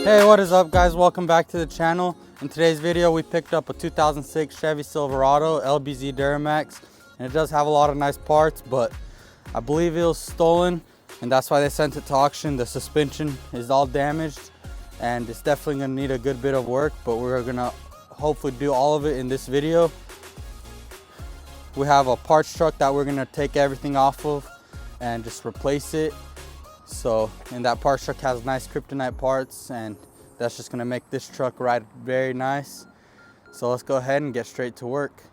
Hey, what is up guys? Welcome back to the channel. In today's video we picked up a 2006 Chevy Silverado LBZ Duramax, and it does have a lot of nice parts, but I believe it was stolen and that's why they sent it to auction. The suspension is all damaged and it's definitely going to need a good bit of work, but we're going to hopefully do all of it in this video. We have a parts truck that we're going to take everything off of and just replace it. So, and that parts truck has nice kryptonite parts, and that's just gonna make this truck ride very nice. So let's go ahead and get straight to work.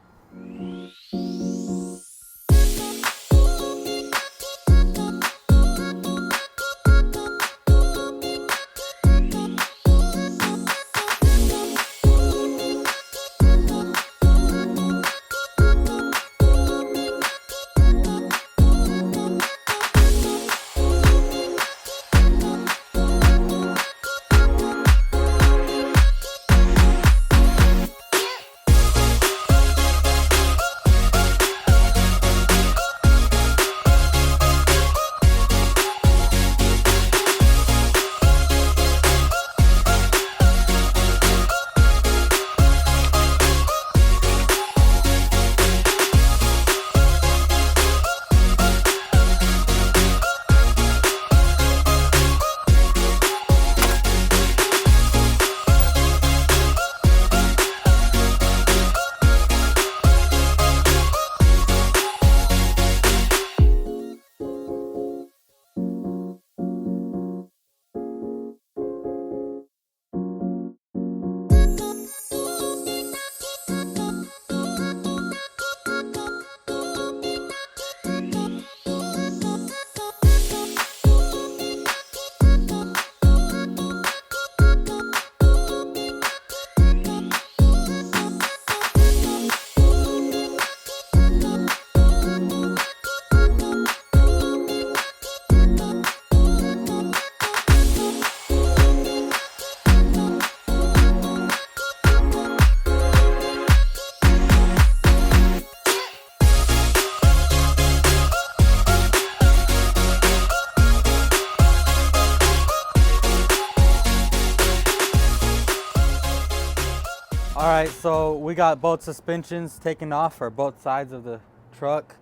Alright, so we got both suspensions taken off for both sides of the truck.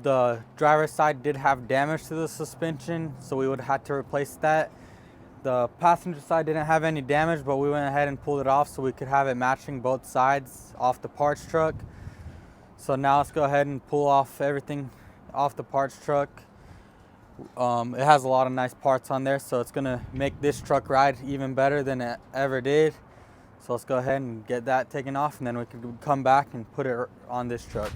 The driver's side did have damage to the suspension, so we would have had to replace that. The passenger side didn't have any damage, but we went ahead and pulled it off so we could have it matching both sides off the parts truck. So now let's go ahead and pull off everything off the parts truck. It has a lot of nice parts on there, so it's gonna make this truck ride even better than it ever did. So let's go ahead and get that taken off, and then we can come back and put it on this truck.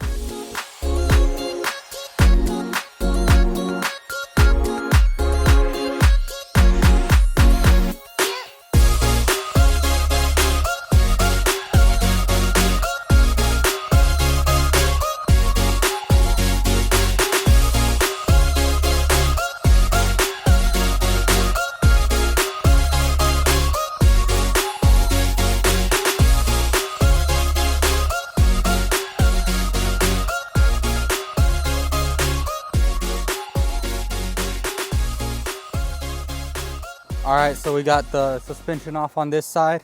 Alright, so we got the suspension off on this side,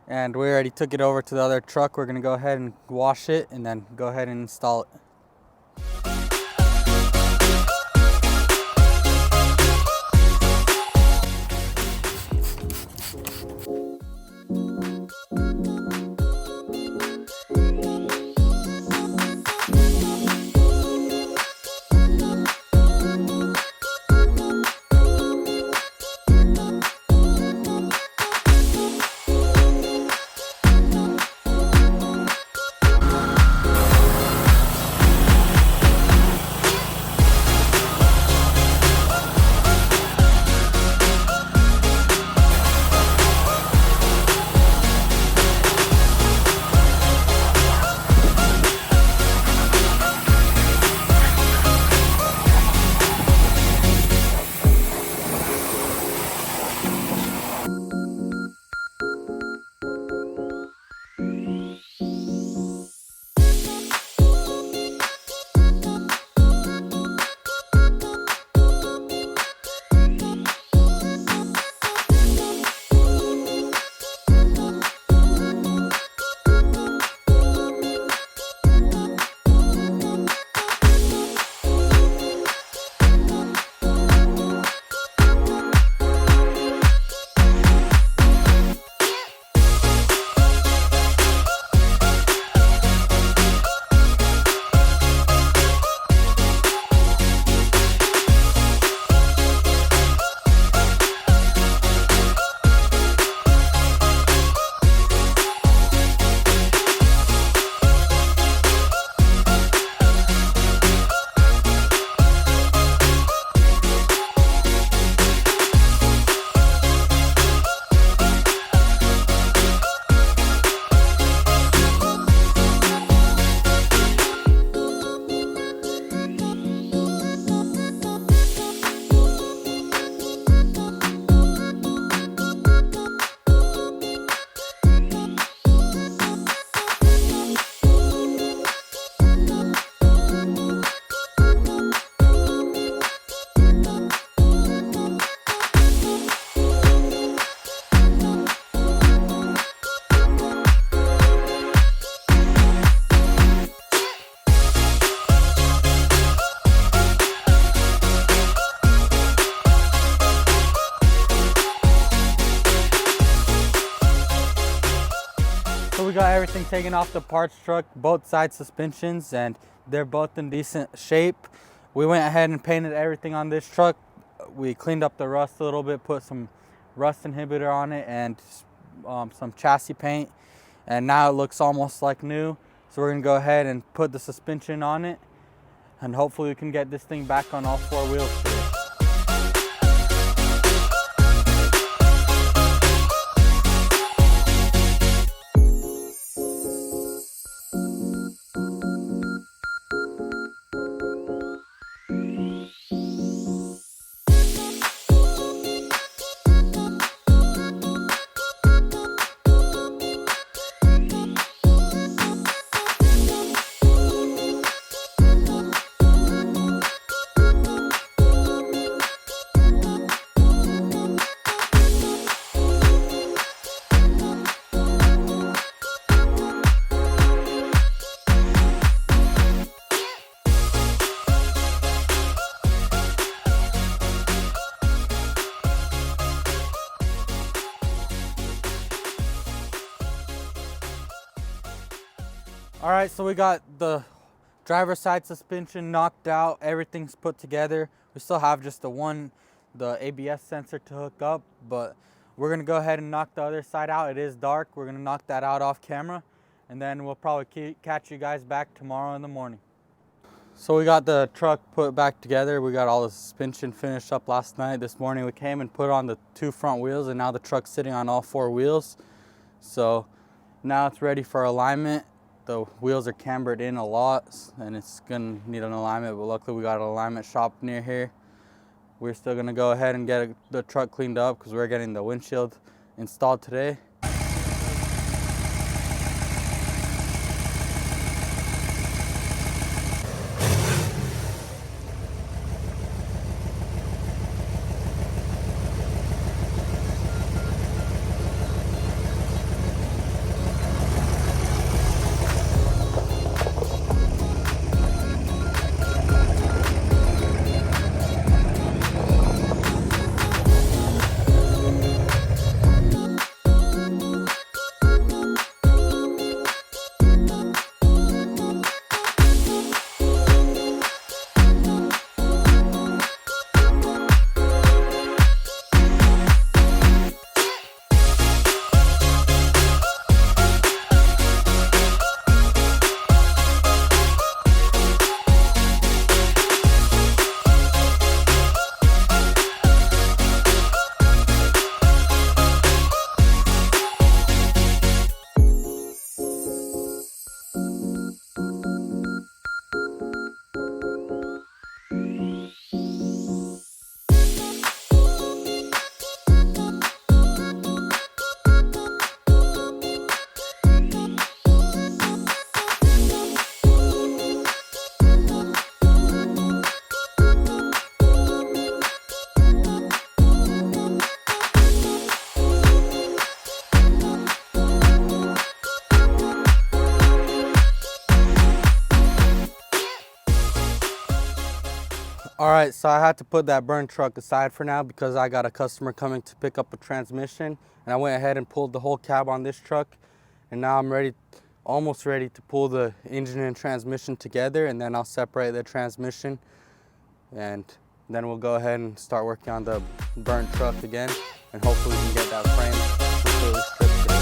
and we already took it over to the other truck. We're going to go ahead and wash it and then go ahead and install it. got everything taken off the parts truck, both side suspensions, and they're both in decent shape. We went ahead and painted everything on this truck. We cleaned up the rust a little bit, put some rust inhibitor on it and some chassis paint, and now it looks almost like new. So we're gonna go ahead and put the suspension on it, and hopefully we can get this thing back on all 4 wheels today. All right, so we got the driver's side suspension knocked out. Everything's put together. We still have just the ABS sensor to hook up, but we're gonna go ahead and knock the other side out. It is dark. We're gonna knock that out off camera, and then we'll probably catch you guys back tomorrow in the morning. So we got the truck put back together. We got all the suspension finished up last night. This morning we came and put on the 2 front wheels, and now the truck's sitting on all 4 wheels. So now it's ready for alignment. The wheels are cambered in a lot, and it's gonna need an alignment, but luckily we got an alignment shop near here. We're still gonna go ahead and get the truck cleaned up because we're getting the windshield installed today. All right, so I had to put that burn truck aside for now because I got a customer coming to pick up a transmission, and I went ahead and pulled the whole cab on this truck, and now I'm ready, almost ready to pull the engine and transmission together, and then I'll separate the transmission, and then we'll go ahead and start working on the burnt truck again, and hopefully we can get that frame completely stripped today.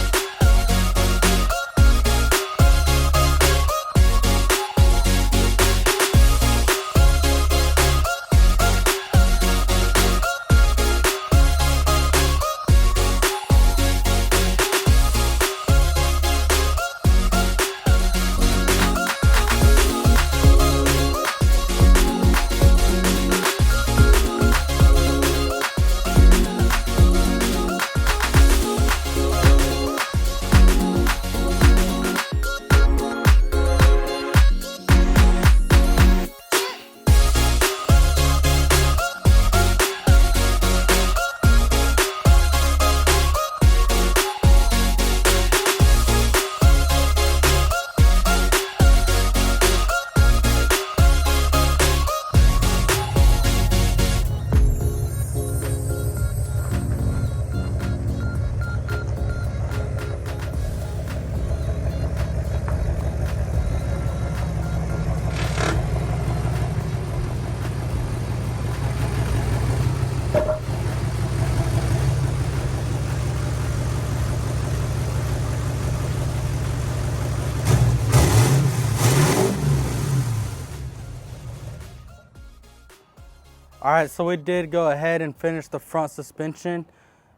All right, so we did go ahead and finish the front suspension,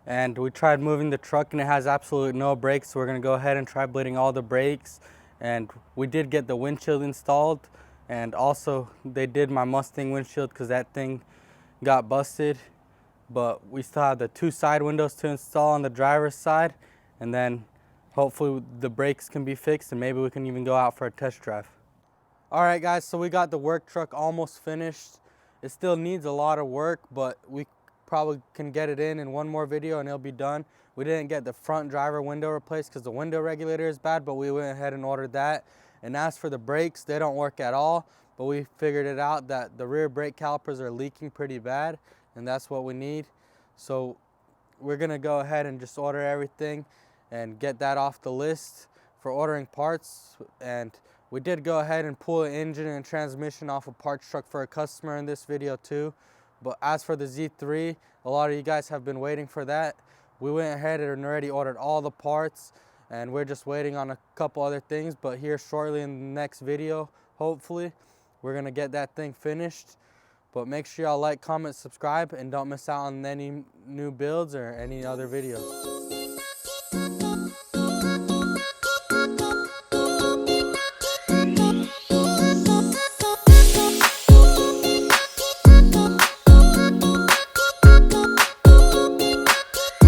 and we tried moving the truck and it has absolutely no brakes. So we're gonna go ahead and try bleeding all the brakes. And we did get the windshield installed, and also they did my Mustang windshield because that thing got busted. But we still have the 2 side windows to install on the driver's side, and then hopefully the brakes can be fixed and maybe we can even go out for a test drive. All right guys, so we got the work truck almost finished. It still needs a lot of work, but we probably can get it in one more video and it'll be done. We didn't get the front driver window replaced because the window regulator is bad, but we went ahead and ordered that. And as for the brakes, they don't work at all, but we figured it out that the rear brake calipers are leaking pretty bad, and that's what we need. So we're gonna go ahead and just order everything and get that off the list for ordering parts. And we did go ahead and pull an engine and transmission off a parts truck for a customer in this video too. But as for the Z3, a lot of you guys have been waiting for that. We went ahead and already ordered all the parts, and we're just waiting on a couple other things. But here shortly in the next video, hopefully, we're gonna get that thing finished. But make sure y'all like, comment, subscribe, and don't miss out on any new builds or any other videos.